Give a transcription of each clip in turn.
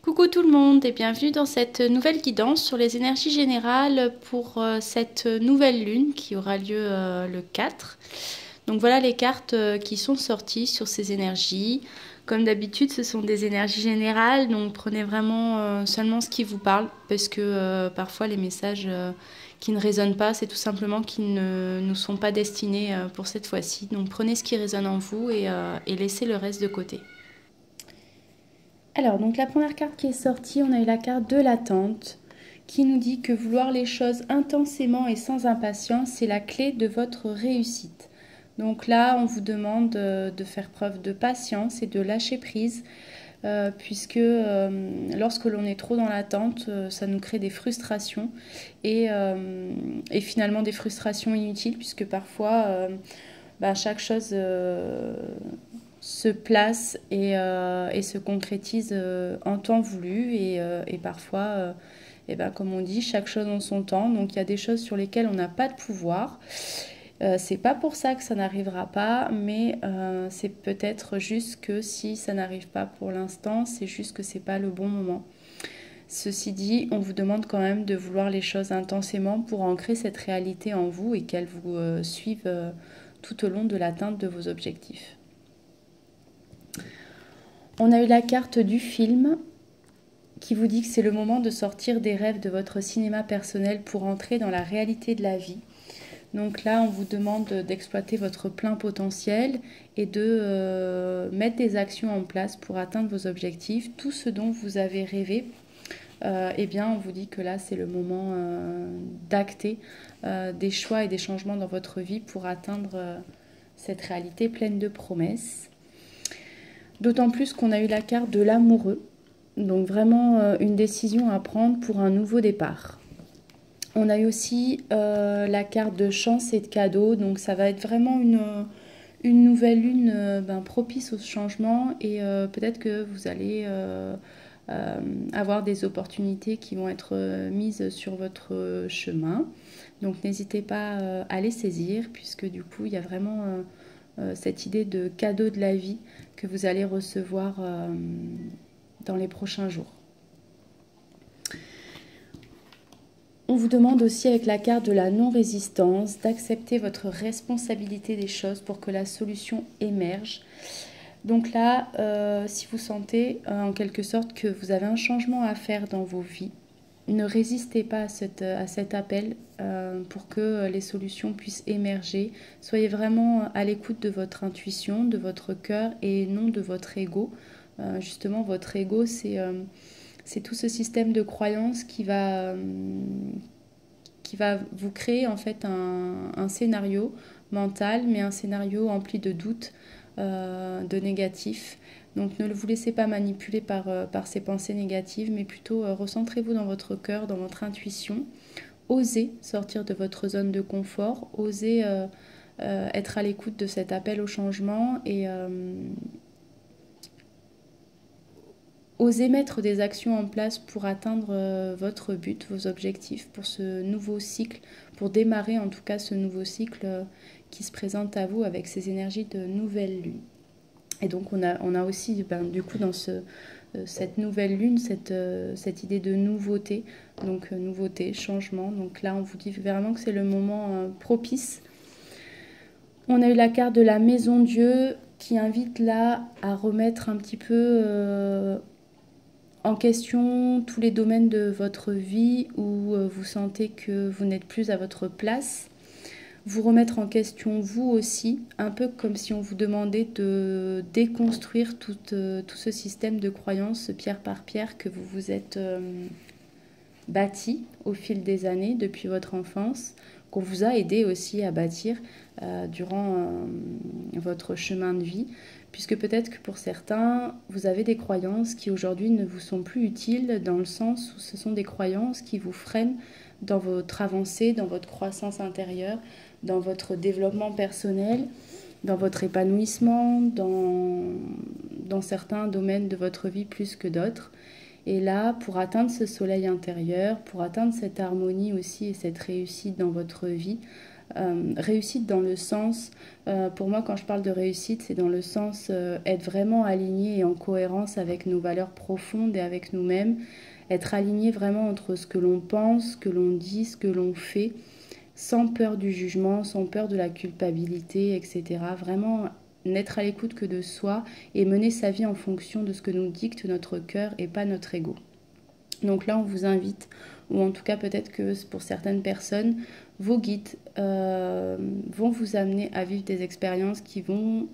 Coucou tout le monde et bienvenue dans cette nouvelle guidance sur les énergies générales pour cette nouvelle lune qui aura lieu le 4. Donc voilà les cartes qui sont sorties sur ces énergies. Comme d'habitude, ce sont des énergies générales, donc prenez vraiment seulement ce qui vous parle parce que parfois les messages qui ne résonnent pas, c'est tout simplement qu'ils ne nous sont pas destinés pour cette fois-ci. Donc prenez ce qui résonne en vous et laissez le reste de côté. Alors, donc la première carte qui est sortie, on a eu la carte de l'attente qui nous dit que vouloir les choses intensément et sans impatience, c'est la clé de votre réussite. Donc là, on vous demande de faire preuve de patience et de lâcher prise, puisque lorsque l'on est trop dans l'attente, ça nous crée des frustrations et finalement des frustrations inutiles, puisque parfois, chaque chose se place et se concrétise en temps voulu et parfois, comme on dit, chaque chose en son temps. Donc il y a des choses sur lesquelles on n'a pas de pouvoir. C'est pas pour ça que ça n'arrivera pas, mais c'est peut-être juste que si ça n'arrive pas pour l'instant, c'est juste que c'est pas le bon moment. Ceci dit, on vous demande quand même de vouloir les choses intensément pour ancrer cette réalité en vous et qu'elle vous suive tout au long de l'atteinte de vos objectifs. On a eu la carte du film qui vous dit que c'est le moment de sortir des rêves de votre cinéma personnel pour entrer dans la réalité de la vie. Donc là, on vous demande d'exploiter votre plein potentiel et de mettre des actions en place pour atteindre vos objectifs. Tout ce dont vous avez rêvé, on vous dit que là, c'est le moment d'acter des choix et des changements dans votre vie pour atteindre cette réalité pleine de promesses. D'autant plus qu'on a eu la carte de l'amoureux, donc vraiment une décision à prendre pour un nouveau départ. On a eu aussi la carte de chance et de cadeaux, donc ça va être vraiment une nouvelle lune propice au changement et peut-être que vous allez avoir des opportunités qui vont être mises sur votre chemin. Donc n'hésitez pas à les saisir puisque du coup il y a vraiment cette idée de cadeau de la vie que vous allez recevoir dans les prochains jours. On vous demande aussi avec la carte de la non-résistance d'accepter votre responsabilité des choses pour que la solution émerge. Donc là, si vous sentez en quelque sorte que vous avez un changement à faire dans vos vies, ne résistez pas à cet appel pour que les solutions puissent émerger. Soyez vraiment à l'écoute de votre intuition, de votre cœur et non de votre ego. Justement, votre ego, c'est tout ce système de croyances qui va vous créer en fait un scénario mental, mais un scénario empli de doutes, de négatifs. Donc ne vous laissez pas manipuler par ces pensées négatives, mais plutôt recentrez-vous dans votre cœur, dans votre intuition. Osez sortir de votre zone de confort, osez être à l'écoute de cet appel au changement et osez mettre des actions en place pour atteindre votre but, vos objectifs, pour ce nouveau cycle, pour démarrer en tout cas ce nouveau cycle qui se présente à vous avec ces énergies de nouvelle lune. Et donc on a aussi du coup dans cette nouvelle lune cette idée de nouveauté, donc nouveauté, changement. Donc là on vous dit vraiment que c'est le moment propice. On a eu la carte de la maison Dieu qui invite là à remettre un petit peu en question tous les domaines de votre vie où vous sentez que vous n'êtes plus à votre place. Vous remettre en question vous aussi, un peu comme si on vous demandait de déconstruire tout ce système de croyances pierre par pierre que vous vous êtes bâti au fil des années depuis votre enfance, qu'on vous a aidé aussi à bâtir durant votre chemin de vie, puisque peut-être que pour certains, vous avez des croyances qui aujourd'hui ne vous sont plus utiles dans le sens où ce sont des croyances qui vous freinent dans votre avancée, dans votre croissance intérieure, dans votre développement personnel, dans votre épanouissement, dans certains domaines de votre vie plus que d'autres. Et là, pour atteindre ce soleil intérieur, pour atteindre cette harmonie aussi et cette réussite dans votre vie, Réussite dans le sens, pour moi quand je parle de réussite, c'est dans le sens être vraiment aligné et en cohérence avec nos valeurs profondes et avec nous-mêmes, être aligné vraiment entre ce que l'on pense, ce que l'on dit, ce que l'on fait, sans peur du jugement, sans peur de la culpabilité, etc. Vraiment n'être à l'écoute que de soi et mener sa vie en fonction de ce que nous dicte notre cœur et pas notre ego. Donc là, on vous invite, ou en tout cas peut-être que pour certaines personnes, vos guides vont vous amener à vivre des expériences qui vont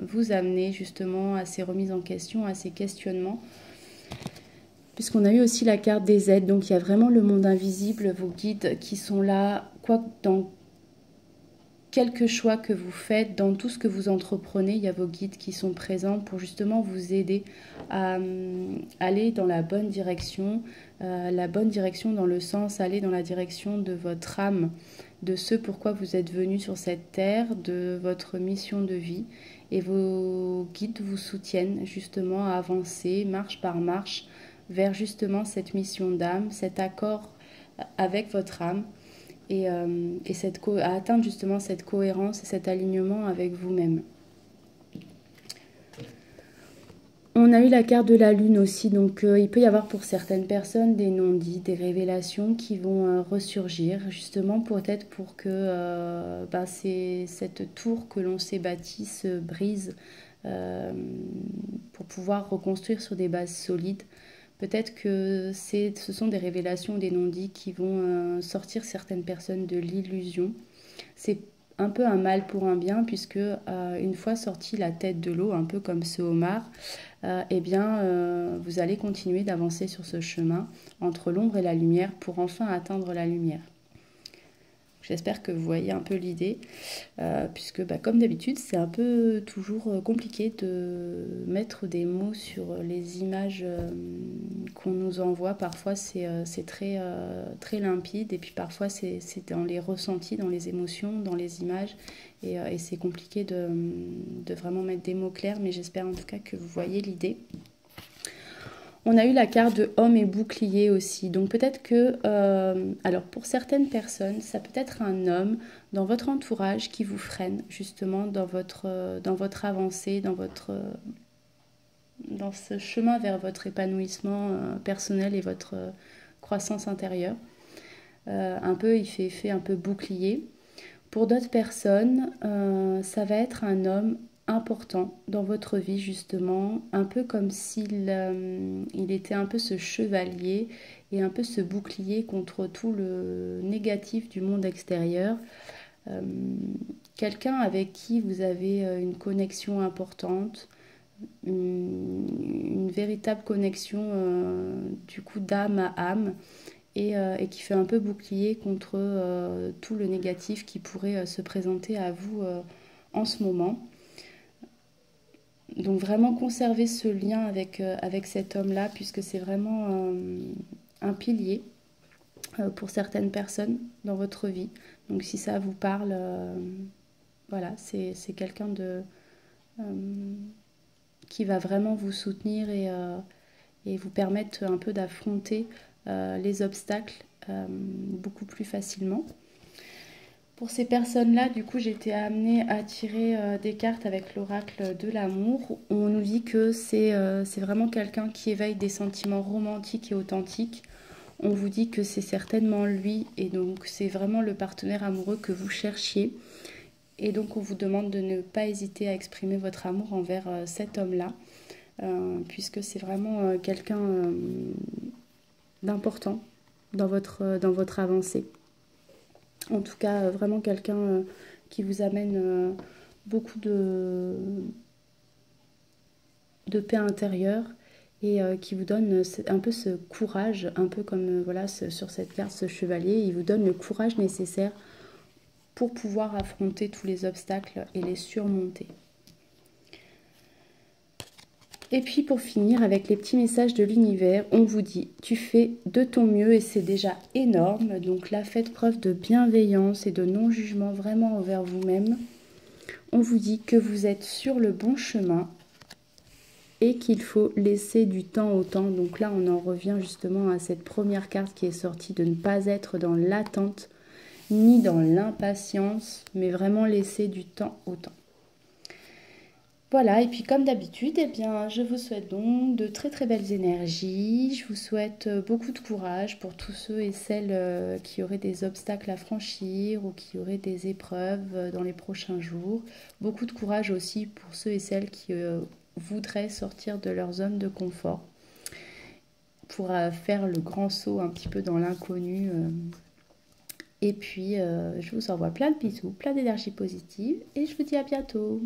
vous amener justement à ces remises en question, à ces questionnements. Puisqu'on a eu aussi la carte des aides, donc il y a vraiment le monde invisible, vos guides qui sont là, quoi dans quelque choix que vous faites, dans tout ce que vous entreprenez, il y a vos guides qui sont présents pour justement vous aider à aller dans la bonne direction dans le sens, aller dans la direction de votre âme, de ce pourquoi vous êtes venu sur cette terre, de votre mission de vie. Et vos guides vous soutiennent justement à avancer, marche par marche, vers justement cette mission d'âme, cet accord avec votre âme. Et à atteindre justement cette cohérence et cet alignement avec vous-même. On a eu la carte de la lune aussi, donc il peut y avoir pour certaines personnes des non-dits, des révélations qui vont ressurgir, justement peut-être pour que cette tour que l'on s'est bâtie se brise pour pouvoir reconstruire sur des bases solides. Peut-être que ce sont des révélations ou des non-dits qui vont sortir certaines personnes de l'illusion. C'est un peu un mal pour un bien, puisque une fois sorti la tête de l'eau, un peu comme ce homard, vous allez continuer d'avancer sur ce chemin entre l'ombre et la lumière pour enfin atteindre la lumière. J'espère que vous voyez un peu l'idée, puisque comme d'habitude, c'est un peu toujours compliqué de mettre des mots sur les images qu'on nous envoie. Parfois, c'est très, très limpide, et puis parfois, c'est dans les ressentis, dans les émotions, dans les images, et c'est compliqué de vraiment mettre des mots clairs, mais j'espère en tout cas que vous voyez l'idée. On a eu la carte de homme et bouclier aussi. Donc peut-être que, alors pour certaines personnes, ça peut être un homme dans votre entourage qui vous freine justement dans votre avancée, dans ce chemin vers votre épanouissement personnel et votre croissance intérieure. Il fait effet un peu bouclier. Pour d'autres personnes, ça va être un homme important dans votre vie justement, un peu comme s'il il était un peu ce chevalier et un peu ce bouclier contre tout le négatif du monde extérieur. Quelqu'un avec qui vous avez une connexion importante, une véritable connexion du coup d'âme à âme, et qui fait un peu bouclier contre tout le négatif qui pourrait se présenter à vous en ce moment. Donc vraiment conserver ce lien avec cet homme-là, puisque c'est vraiment un pilier pour certaines personnes dans votre vie. Donc si ça vous parle, voilà, c'est quelqu'un qui va vraiment vous soutenir et vous permettre un peu d'affronter les obstacles beaucoup plus facilement. Pour ces personnes-là, du coup, j'ai été amenée à tirer des cartes avec l'oracle de l'amour. On nous dit que c'est vraiment quelqu'un qui éveille des sentiments romantiques et authentiques. On vous dit que c'est certainement lui, et donc c'est vraiment le partenaire amoureux que vous cherchiez. Et donc on vous demande de ne pas hésiter à exprimer votre amour envers cet homme-là, puisque c'est vraiment quelqu'un d'important dans votre avancée. En tout cas, vraiment quelqu'un qui vous amène beaucoup de paix intérieure et qui vous donne un peu ce courage, un peu comme sur cette carte, ce chevalier, il vous donne le courage nécessaire pour pouvoir affronter tous les obstacles et les surmonter. Et puis pour finir, avec les petits messages de l'univers, on vous dit « Tu fais de ton mieux et c'est déjà énorme. » Donc là, faites preuve de bienveillance et de non-jugement vraiment envers vous-même. On vous dit que vous êtes sur le bon chemin et qu'il faut laisser du temps au temps. Donc là, on en revient justement à cette première carte qui est sortie, de ne pas être dans l'attente, ni dans l'impatience, mais vraiment laisser du temps au temps. Voilà, et puis comme d'habitude, eh bien, je vous souhaite donc de très très belles énergies. Je vous souhaite beaucoup de courage pour tous ceux et celles qui auraient des obstacles à franchir ou qui auraient des épreuves dans les prochains jours. Beaucoup de courage aussi pour ceux et celles qui voudraient sortir de leur zone de confort pour faire le grand saut un petit peu dans l'inconnu. Et puis, je vous envoie plein de bisous, plein d'énergie positive et je vous dis à bientôt.